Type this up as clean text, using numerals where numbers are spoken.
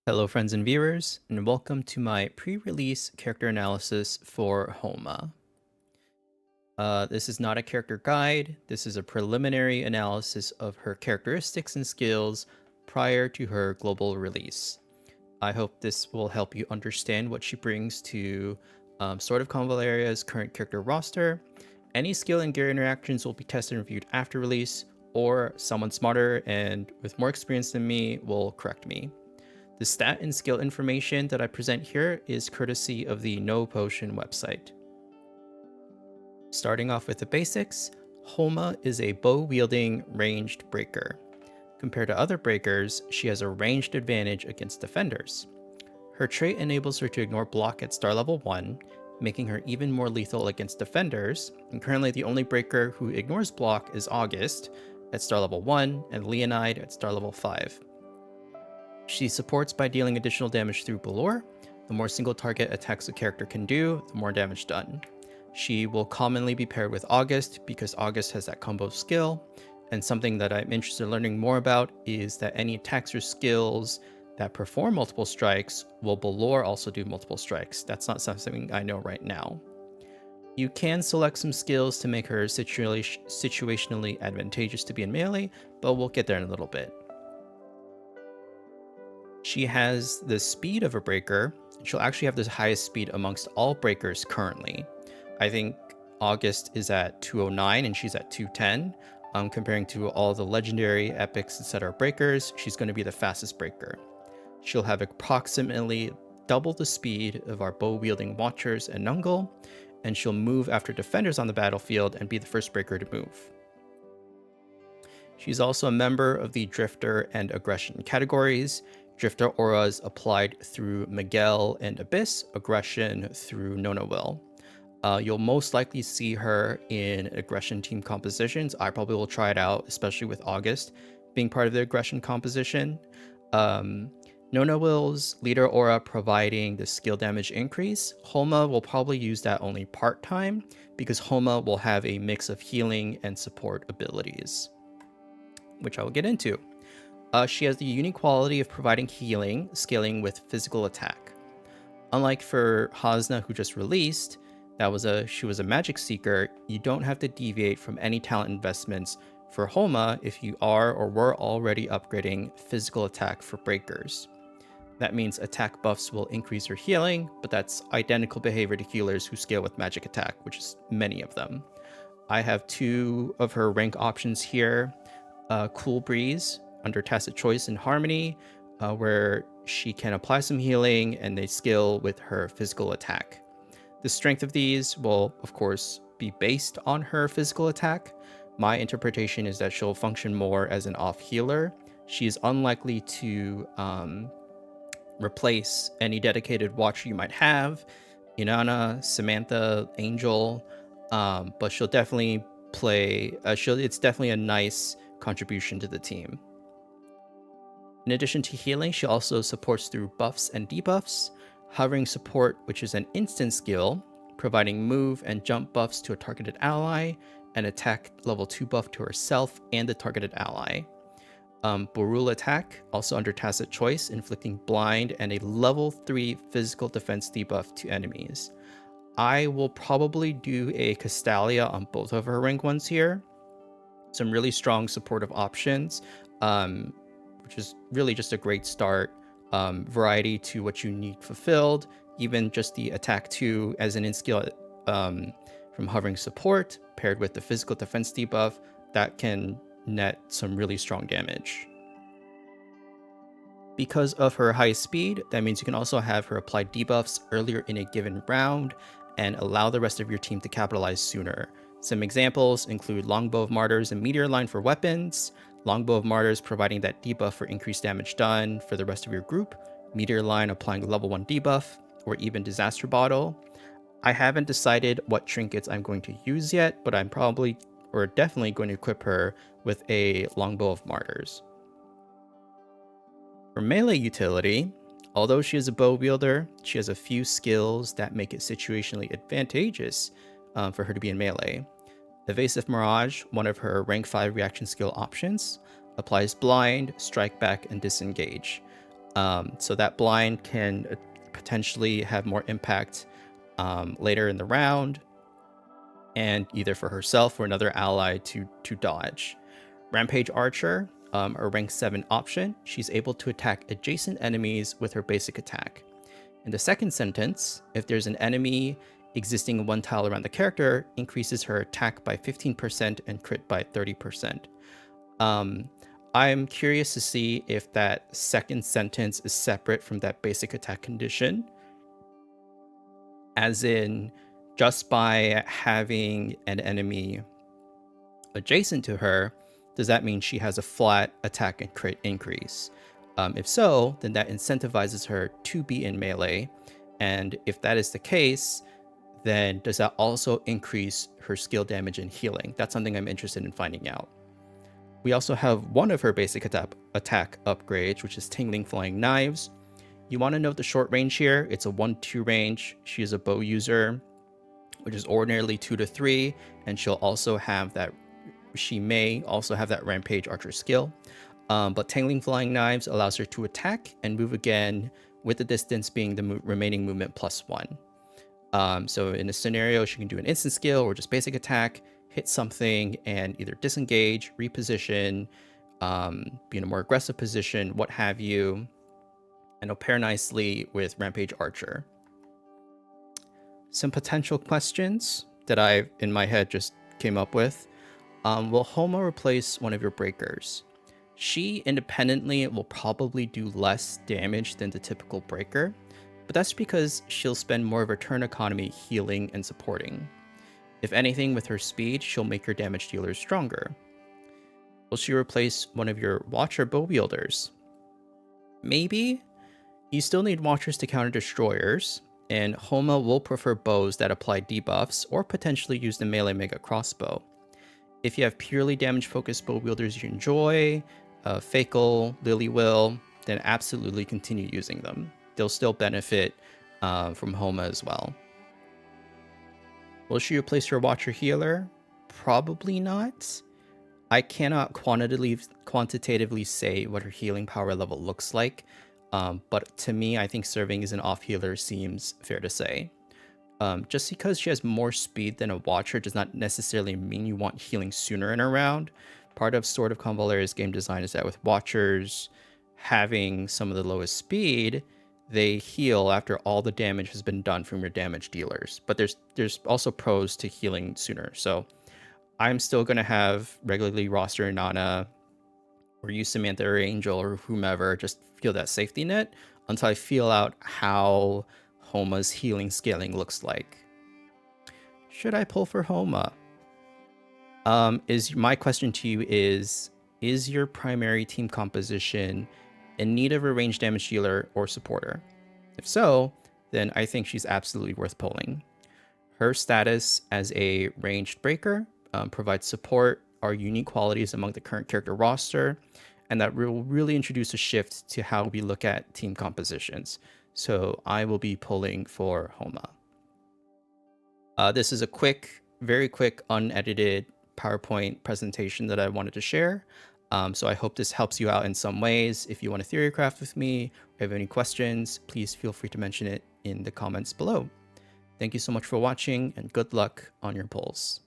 Hello friends and viewers, and welcome to my pre-release character analysis for Homa. This is not a character guide, this is a preliminary analysis of her characteristics and skills prior to her global release. I hope this will help you understand what she brings to Sword of Convallaria's current character roster. Any skill and gear interactions will be tested and reviewed after release, or someone smarter and with more experience than me will correct me. The stat and skill information that I present here is courtesy of the No Potion website. Starting off with the basics, Homa is a bow-wielding ranged breaker. Compared to other breakers, she has a ranged advantage against defenders. Her trait enables her to ignore block at star level 1, making her even more lethal against defenders, and currently the only breaker who ignores block is August at star level 1 and Leonide at star level 5. She supports by dealing additional damage through Balor. The more single target attacks a character can do, the more damage done. She will commonly be paired with August because August has that combo skill, and something that I'm interested in learning more about is that any attacks or skills that perform multiple strikes will Balor also do multiple strikes. That's not something I know right now. You can select some skills to make her situationally advantageous to be in melee, but we'll get there in a little bit. She has the speed of a breaker. She'll actually have the highest speed amongst all breakers currently. I think August is at 209 and she's at 210. Comparing to all the legendary, epics, etc. breakers, she's going to be the fastest breaker. She'll have approximately double the speed of our bow-wielding Watchers and Nungle, and she'll move after defenders on the battlefield and be the first breaker to move. She's also a member of the Drifter and Aggression categories. Drifter auras applied through Miguel and Abyss, Aggression through Nona Will. You'll most likely see her in Aggression team compositions. I probably will try it out, especially with August being part of the Aggression composition. Nona Will's leader aura providing the skill damage increase. Homa will probably use that only part-time because Homa will have a mix of healing and support abilities, which I will get into. She has the unique quality of providing healing, scaling with physical attack. Unlike for Hasna, who just released, she was a magic seeker, you don't have to deviate from any talent investments for Homa if you are or were already upgrading physical attack for breakers. That means attack buffs will increase your healing, but that's identical behavior to healers who scale with magic attack, which is many of them. I have two of her rank options here. Cool Breeze under Tacit Choice and Harmony, where she can apply some healing and they scale with her physical attack. The strength of these will, of course, be based on her physical attack. My interpretation is that she'll function more as an off healer. She is unlikely to replace any dedicated watcher you might have, Inanna, Samantha, Angel, but she'll definitely play. It's definitely a nice contribution to the team. In addition to healing, she also supports through buffs and debuffs. Hovering support, which is an instant skill, providing move and jump buffs to a targeted ally, and attack level 2 buff to herself and the targeted ally. Borul attack, also under Tacit Choice, inflicting blind and a level 3 physical defense debuff to enemies. I will probably do a Castalia on both of her rank ones here. Some really strong supportive options, which is really just a great start. Variety to what you need fulfilled, even just the attack 2 as an in-skill from hovering support paired with the physical defense debuff, that can net some really strong damage. Because of her high speed, that means you can also have her apply debuffs earlier in a given round and allow the rest of your team to capitalize sooner. Some examples include Longbow of Martyrs and Meteor Line for weapons, Longbow of Martyrs providing that debuff for increased damage done for the rest of your group, Meteor Line applying a level 1 debuff, or even Disaster Bottle. I haven't decided what trinkets I'm going to use yet, but I'm probably or definitely going to equip her with a Longbow of Martyrs. For melee utility, although she is a bow wielder, she has a few skills that make it situationally advantageous for her to be in melee. Evasive Mirage, one of her rank 5 reaction skill options, applies blind, strike back, and disengage. So that blind can potentially have more impact later in the round, and either for herself or another ally to dodge. Rampage Archer, a rank 7 option, she's able to attack adjacent enemies with her basic attack. In the second sentence, if there's an enemy existing in one tile around the character, increases her attack by 15% and crit by 30%. I'm curious to see if that second sentence is separate from that basic attack condition. As in, just by having an enemy adjacent to her, does that mean she has a flat attack and crit increase? If so, then that incentivizes her to be in melee. And if that is the case, then does that also increase her skill damage and healing? That's something I'm interested in finding out. We also have one of her basic attack upgrades, which is Tingling Flying Knives. You want to note the short range here. It's a 1-2 range. She is a bow user, which is ordinarily 2 to 3, and she may also have that Rampage Archer skill. But Tingling Flying Knives allows her to attack and move again, with the distance being the remaining movement +1. So in a scenario, she can do an instant skill or just basic attack, hit something, and either disengage, reposition, be in a more aggressive position, what have you, and it'll pair nicely with Rampage Archer. Some potential questions that I, in my head, just came up with. Will Homa replace one of your breakers? She independently will probably do less damage than the typical breaker, but that's because she'll spend more of her turn economy healing and supporting. If anything, with her speed, she'll make her damage dealers stronger. Will she replace one of your Watcher bow wielders? Maybe. You still need Watchers to counter destroyers, and Homa will prefer bows that apply debuffs or potentially use the melee mega crossbow. If you have purely damage focused bow wielders you enjoy, Fakel, Lily-Will, then absolutely continue using them. They'll still benefit from Homa as well. Will she replace her Watcher healer? Probably not. I cannot quantitatively say what her healing power level looks like, but to me, I think serving as an off healer seems fair to say. Just because she has more speed than a Watcher does not necessarily mean you want healing sooner in a round. Part of Sword of Convallaria's game design is that with Watchers having some of the lowest speed, they heal after all the damage has been done from your damage dealers. But there's also pros to healing sooner. So I'm still going to have regularly roster Nana or use Samantha or Angel or whomever, just feel that safety net until I feel out how Homa's healing scaling looks like. Should I pull for Homa? My question to you is your primary team composition in need of a range damage dealer or supporter? If so, then I think she's absolutely worth pulling. Her status as a ranged breaker provides support, are unique qualities among the current character roster, and that will really introduce a shift to how we look at team compositions. So I will be pulling for Homa. This is a very quick, unedited PowerPoint presentation that I wanted to share. So I hope this helps you out in some ways. If you want to theorycraft with me or have any questions, please feel free to mention it in the comments below. Thank you so much for watching, and good luck on your pulls.